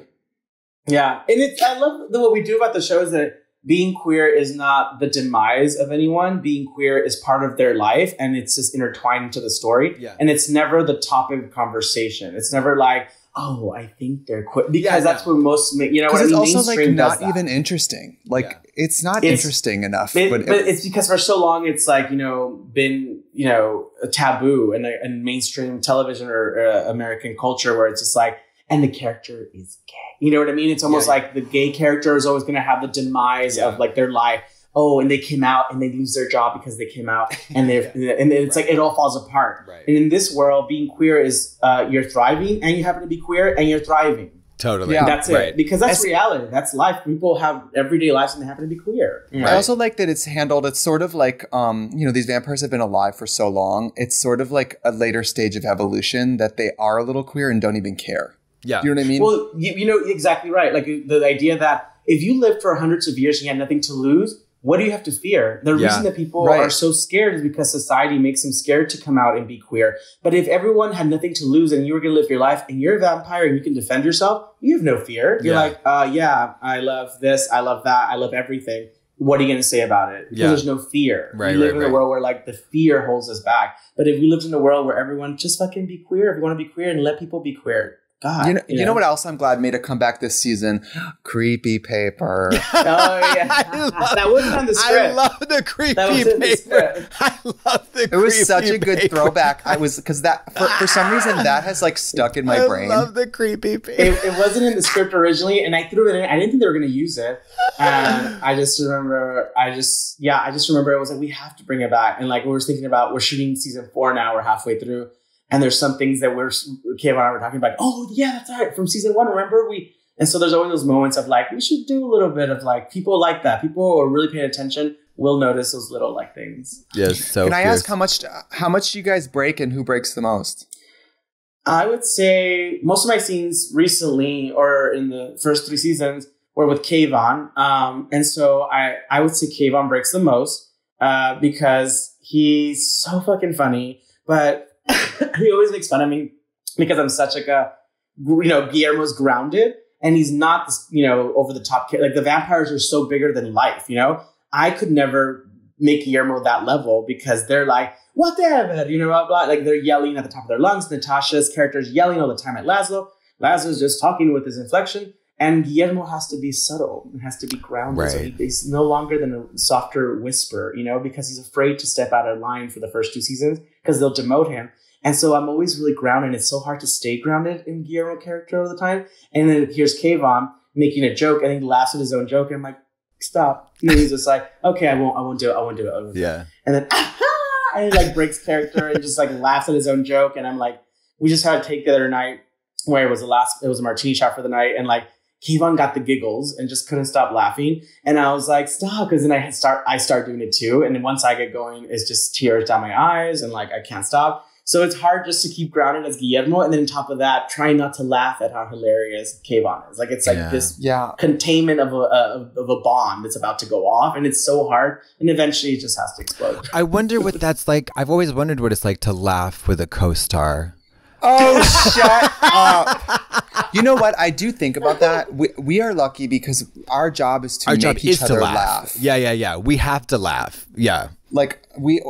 I love what we do about the show is that being queer is not the demise of anyone. Being queer is part of their life, and it's just intertwined into the story. Yeah. And it's never the topic of conversation. It's never like, oh, I think they're queer, because that's what most, because it's also like not even interesting. Like it's not interesting enough. But it's because for so long it's like been a taboo and mainstream television or American culture where it's just like, and the character is gay. You know what I mean? It's almost like the gay character is always going to have the demise of like their life. Oh, and they came out and they lose their job because they came out, and and it's like it all falls apart. Right. And in this world, being queer is you're thriving and you happen to be quear and you're thriving. Totally. Yeah, that's it. Because that's reality. That's life. People have everyday lives and they happen to be queer. Right? I also like that it's handled. It's sort of like, these vampires have been alive for so long. It's sort of like a later stage of evolution that they are a little queer and don't even care. Yeah. Do you know what I mean? Well, you know, exactly right. Like the idea that if you lived for hundreds of years and you had nothing to lose, what do you have to fear? The reason that people are so scared is because society makes them scared to come out and be queer. But if everyone had nothing to lose and you were going to live your life and you're a vampire and you can defend yourself, you have no fear. You're like, I love this. I love that. I love everything. What are you going to say about it? Because there's no fear. We live in a world where like the fear holds us back. But if we lived in a world where everyone just fucking be queer, if you want to be queer and let people be queer. God, you know what else I'm glad made a comeback this season? Creepy paper. Oh yeah, that wasn't on the script. I love the creepy paper. I love the. It was such a good throwback. Because that for some reason that has like stuck in my brain. I love the creepy paper. It wasn't in the script originally, and I threw it in. I didn't think they were going to use it, and I just remember it was like we have to bring it back, and like we were thinking about we're shooting season 4 now. We're halfway through. And there's some things that Kim and I were talking about. Oh, yeah, that's right. From season 1, remember? And so there's always those moments of like, we should do a little bit of like, people like that. People who are really paying attention will notice those little like things. Yes. So can I ask how much do you guys break and who breaks the most? I would say most of my scenes recently or in the first 3 seasons were with Kayvon. And so I would say Kayvon breaks the most because he's so fucking funny. But he always makes fun of me because I'm such like Guillermo's grounded and he's not, over the top kid. Like the vampires are so bigger than life, I could never make Guillermo that level because they're like, whatever, you know, blah, blah. Like they're yelling at the top of their lungs. Natasha's character is yelling all the time at Laszlo. Laszlo's just talking with his inflection. And Guillermo has to be subtle. It has to be grounded. So he's no longer than a softer whisper, you know, because he's afraid to step out of line for the first 2 seasons because they'll demote him. And so I'm always really grounded. It's so hard to stay grounded in Guillermo character all the time. And then here's Kayvon making a joke and he laughs at his own joke. And I'm like, stop. And then he's just like, okay, I won't do it. Yeah. And then, and he like breaks character and just like laughs at his own joke. And I'm like, we just had a take the other night where it was a martini shot for the night. And like, Kayvon got the giggles and just couldn't stop laughing. And I was like, stop. Cause then I start doing it too. And then once I get going, it's just tears down my eyes and like, I can't stop. So it's hard just to keep grounded as Guillermo. And then on top of that, trying not to laugh at how hilarious Kayvon is. Like, it's like this containment of a bomb that's about to go off. And it's so hard. And eventually it just has to explode. I wonder what that's like. I've always wondered what it's like to laugh with a co-star. Oh, shut up. You know what? I do think about that. We are lucky because our job is to make each other laugh. Yeah. We have to laugh. Yeah. Like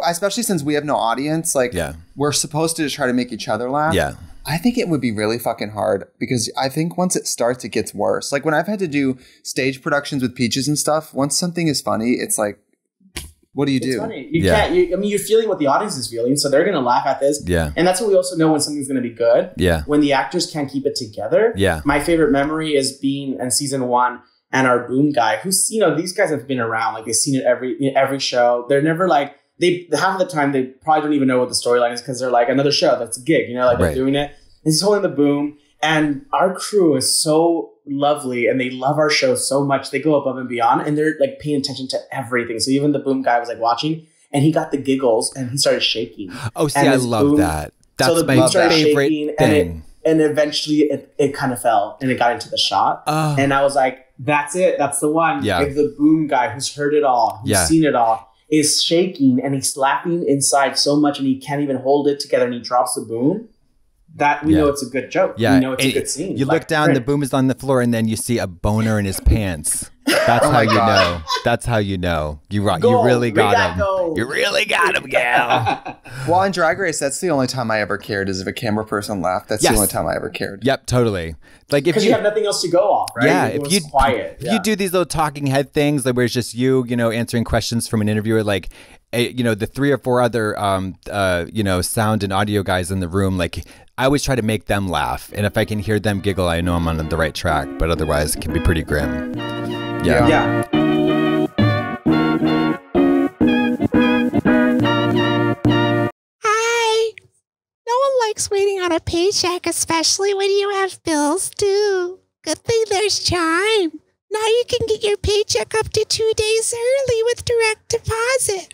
especially since we have no audience, like we're supposed to try to make each other laugh. Yeah. I think it would be really fucking hard because I think once it starts, it gets worse. Like when I've had to do stage productions with Peaches and stuff, once something is funny, it's like, what do you do? It's funny. You can't. You're feeling what the audience is feeling, so they're going to laugh at this. Yeah. And that's what we also know when something's going to be good. Yeah. When the actors can't keep it together. Yeah. My favorite memory is being in season 1 and our boom guy, who's, you know, these guys have been around, like they've seen it every show. They're never like, half of the time they probably don't even know what the storyline is because they're like, another show, that's a gig, you know, like they're doing it. And he's holding the boom, and our crew is so lovely and they love our show so much. They go above and beyond and they're like paying attention to everything. So even the boom guy was like watching and he got the giggles and he started shaking. Oh, see, I love that. That's my favorite thing. And eventually it kind of fell and it got into the shot. And I was like, that's it. That's the one. Yeah. If the boom guy who's heard it all, who's seen it all, is shaking and he's slapping inside so much and he can't even hold it together and he drops the boom, that we know it's a good joke. Yeah. We know it's a good scene. You look down, the boom is on the floor, and then you see a boner in his pants. That's how you know. That's how you know. You really got him. You really got him, gal. Well, in Drag Race, that's the only time I ever cared is if a camera person laughed. That's the only time I ever cared. Yep, totally. Like if you have nothing else to go off, right? Yeah, if you quiet. If you do these little talking head things, like where it's just you know, answering questions from an interviewer, like you know, the 3 or 4 other you know, sound and audio guys in the room, like I always try to make them laugh, and if I can hear them giggle, I know I'm on the right track. But otherwise, it can be pretty grim. Yeah. Hi. No one likes waiting on a paycheck, especially when you have bills due. Good thing there's Chime. Now you can get your paycheck up to 2 days early with direct deposit.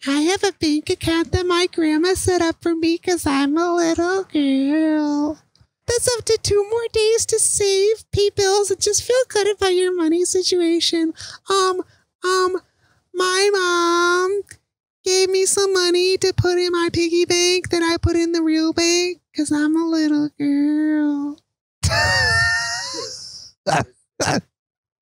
I have a bank account that my grandma set up for me because I'm a little girl. That's up to 2 more days to save, pay bills, and just feel good about your money situation. My mom gave me some money to put in my piggy bank that I put in the real bank because I'm a little girl.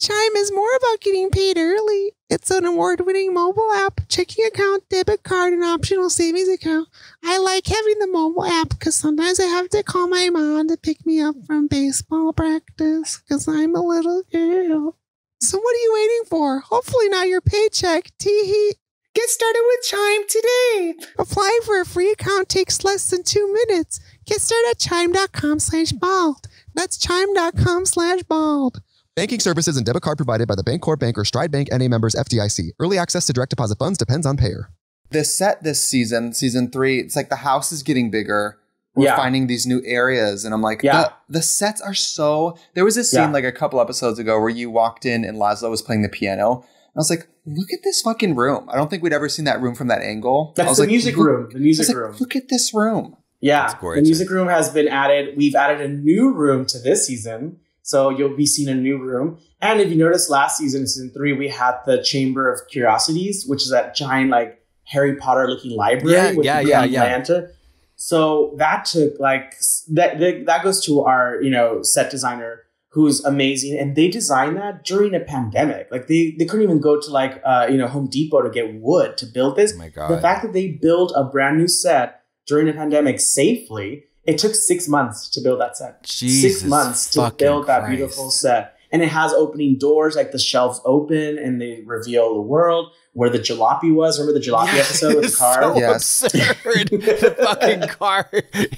Chime is more about getting paid early. It's an award-winning mobile app, checking account, debit card, and optional savings account. I like having the mobile app because sometimes I have to call my mom to pick me up from baseball practice because I'm a little girl. So what are you waiting for? Hopefully not your paycheck. Tee-hee. Get started with Chime today. Applying for a free account takes less than 2 minutes. Get started at chime.com/bald. That's chime.com/bald. Banking services and debit card provided by the Bancorp Bank or Stride Bank NA members FDIC. Early access to direct deposit funds depends on payer. The set this season 3, it's like the house is getting bigger. We're finding these new areas. And I'm like, the sets are so... There was a scene like a couple episodes ago where you walked in and Laszlo was playing the piano. I was like, look at this fucking room. I don't think we'd ever seen that room from that angle. That's the music room. The music room. Look at this room. Yeah. The music room has been added. We've added a new room to this season. So you'll be seeing a new room. And if you noticed last season, season 3, we had the Chamber of Curiosities, which is that giant like Harry Potter looking library with the lantern. So that took like that goes to our, you know, set designer who's amazing. And they designed that during a pandemic. Like they couldn't even go to like, Home Depot to get wood to build this. Oh my God. The fact that they built a brand new set during a pandemic safely, it took 6 months to build that set. Jesus 6 months to build that Christ. beautiful set. And it has opening doors, like the shelves open and they reveal the world where the jalopy was. Remember the jalopy episode with the car? So Yes. absurd. The fucking car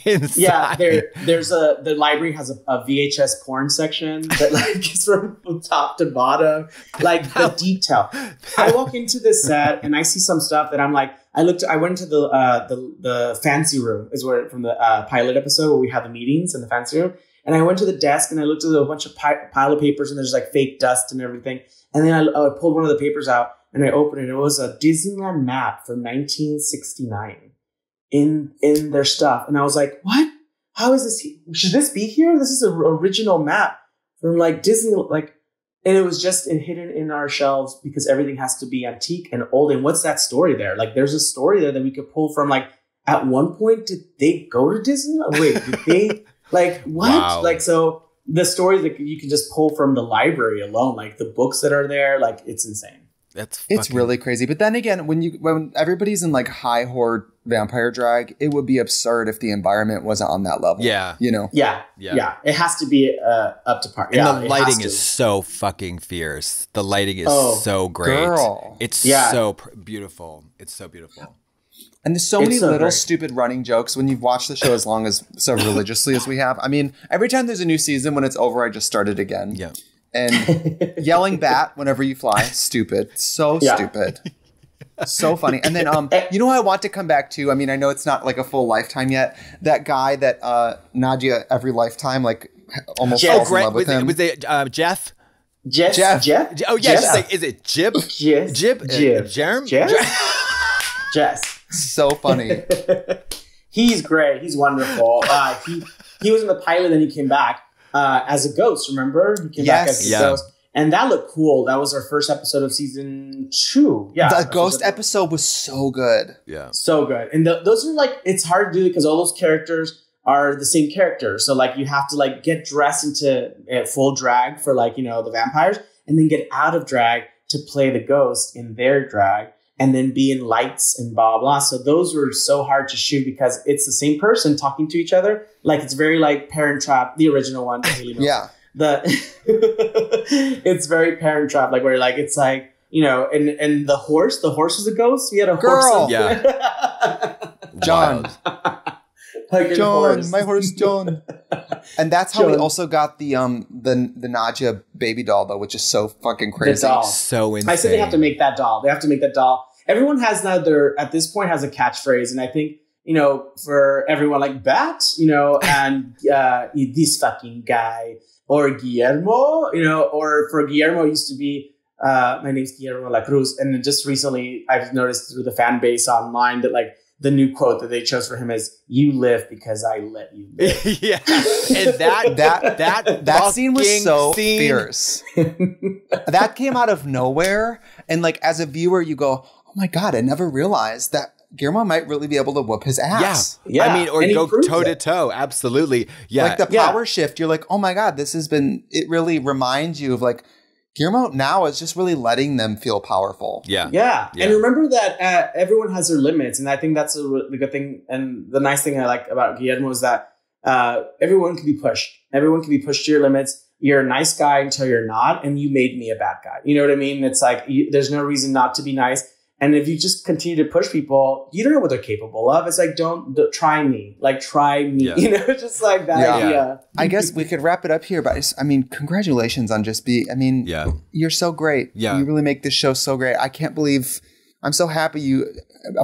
inside. Yeah, the library has a VHS porn section that like is from top to bottom, like the detail. I walk into this set and I see some stuff that I'm like, I went to the fancy room is where from the pilot episode where we have the meetings in the fancy room. And I went to the desk and I looked at a bunch of pile of papers and there's like fake dust and everything. And then I pulled one of the papers out and I opened it. It was a Disneyland map from 1969 in their stuff. And I was like, what? How is this? Should this be here? This is an original map from like Disney. Like, and it was just hidden in our shelves because everything has to be antique and old. And what's that story there? Like, there's a story there that we could pull from. Like, at one point, did they go to Disney? Wait, did they? Like, what? Wow. Like, so the stories that you can just pull from the library alone, like the books that are there, like it's insane. It's really crazy. But then again, when everybody's in like high horde vampire drag, it would be absurd if the environment wasn't on that level. Yeah. You know? Yeah. It has to be up to par. And Yeah, the it lighting has to. is so fucking fierce. The lighting is so great. Girl. It's so beautiful. It's so beautiful. And there's so many so little great. stupid running jokes when you've watched the show so religiously as we have. I mean, every time there's a new season, when it's over, I just start it again. Yeah. And yelling bat whenever you fly, stupid. So stupid. So funny. And then, you know what I want to come back to? I mean, I know it's not like a full lifetime yet. That guy that Nadia every lifetime, like almost falls in love with him. Was it Jeff? Jeff? Oh, yeah. Just like, is it Jib? Jib? Jerem? Jess. So funny. He's great. He's wonderful. He was in the pilot and he came back as a ghost, remember? He came back as a ghost. And that looked cool. That was our first episode of season 2. Yeah. The ghost episode was so good. Yeah. So good. And those are like, it's hard to do because all those characters are the same characters. So like you have to like get dressed into full drag for like, the vampires and then get out of drag to play the ghost in their drag. And then be in lights and blah, blah. So those were so hard to shoot because it's the same person talking to each other. Like it's very like Parent Trap, the original one. Yeah. It's very Parent Trap, like where like it's like, and the horse was a ghost. We had a horse. Yeah. John. Like John, my horse John. And that's how we also got the Nadia baby doll though, which is so fucking crazy. The doll. So insane. I said they have to make that doll. They have to make that doll. Everyone has now at this point has a catchphrase. And I think, for everyone like Bat, and this fucking guy or Guillermo, or for Guillermo it used to be, my name's Guillermo La Cruz. And then just recently I've noticed through the fan base online that like, the new quote that they chose for him is "You live because I let you live." Yeah, and that scene was so fierce. That came out of nowhere, and like as a viewer, you go, "Oh my god! I never realized that Guillermo might really be able to whoop his ass." Yeah. I mean, or And he go proved toe to it. toe. Absolutely. Yeah, Like the power shift, you're like, "Oh my god! This has been." It really reminds you of like. Guillermo now is just really letting them feel powerful. Yeah. And remember that everyone has their limits. And I think that's the good thing. And the nice thing I like about Guillermo is that everyone can be pushed. Everyone can be pushed to your limits. You're a nice guy until you're not. And you made me a bad guy. You know what I mean? It's like there's no reason not to be nice. And if you just continue to push people, you don't know what they're capable of. It's like, don't try me. Like, try me. Yeah. Just like that idea. I guess we could wrap it up here, but congratulations on just you're so great. Yeah. You really make this show so great. I can't believe, I'm so happy you,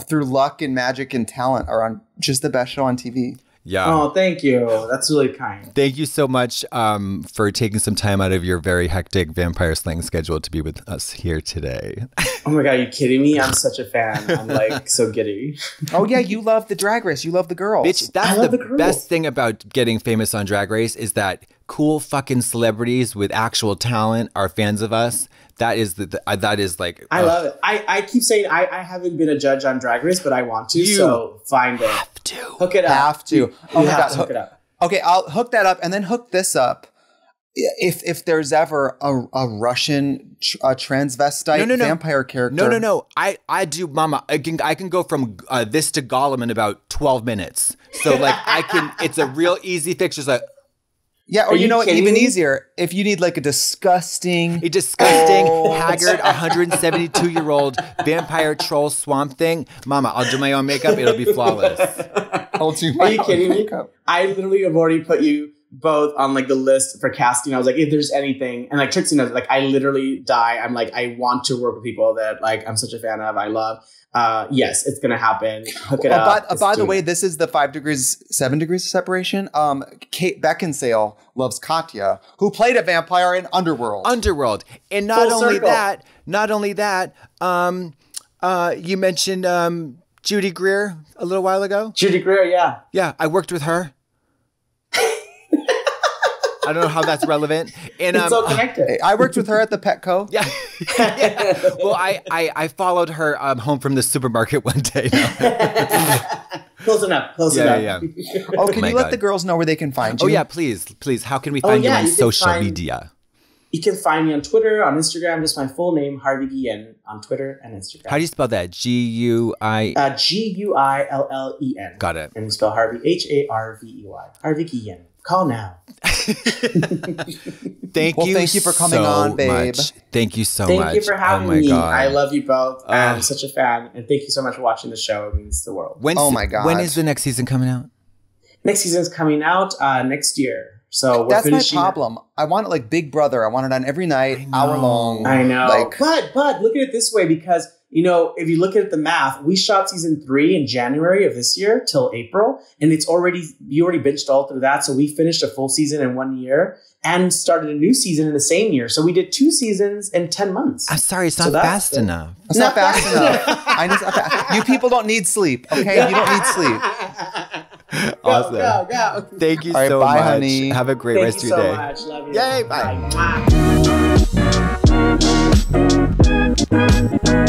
through luck and magic and talent, are on just the best show on TV. Yeah. Oh, thank you. That's really kind. Thank you so much for taking some time out of your very hectic vampire slaying schedule to be with us here today. Oh my God, are you kidding me? I'm such a fan. I'm like so giddy. Oh yeah, you love the Drag Race. You love the girls. Bitch, that's the best thing about getting famous on Drag Race is that cool fucking celebrities with actual talent are fans of us. That is that is like I love it. I keep saying I haven't been a judge on Drag Race, but I want to. So find it. have to. Hook it up. Have to. You have to hook it up. Okay, I'll hook that up and then hook this up. if there's ever a Russian transvestite vampire character. No. I do, Mama. I can go from this to Gollum in about 12 minutes. So like it's a real easy fix. Just like. Yeah, or you know what, even easier, if you need like a disgusting, haggard, 172-year-old vampire troll swamp thing, Mama, I'll do my own makeup. It'll be flawless. Are you kidding me? I literally have already put you both on like the list for casting. I was like, if there's anything, and like Trixie knows, like I literally die. I'm like, I want to work with people that like I'm such a fan of. I love. Yes, it's gonna happen. Hook it up. By the way, this is the 7 degrees of separation. Kate Beckinsale loves Katya, who played a vampire in Underworld. And not only that, you mentioned Judy Greer a little while ago. Judy Greer, yeah. Yeah, I worked with her. I don't know how that's relevant. And it's so connected. I worked with her at the Petco. Yeah. Well, I followed her home from the supermarket one day. Close enough. Yeah. Oh, can you let the girls know where they can find you? Oh yeah, please. How can we find you on social media? You can find me on Twitter, on Instagram, just my full name, Harvey Guillén, on Twitter and Instagram. How do you spell that? G-U-I... G-U-I-L-L-E-N. Got it. And you spell Harvey, H-A-R-V-E-Y. Harvey Guillén. Call now. Thank you for coming on, babe. Thank you so much. Thank you for having me. God. I love you both. I'm such a fan. And thank you so much for watching the show. It means the world. Oh my God. When is the next season coming out? Next season's coming out next year. So that's my problem. I want it like Big Brother. I want it on every night, hour long. I know. But look at it this way, because you know, if you look at the math, we shot season 3 in January of this year till April, and you already binged all through that. So we finished a full season in 1 year and started a new season in the same year. So we did 2 seasons in 10 months. I'm sorry, it's not fast enough. It's not fast enough. You people don't need sleep, okay? You don't need sleep. Awesome. Go. Thank you so much. Honey. Have a great rest of your day. Thank you so much. Love you. Yay, bye. Bye.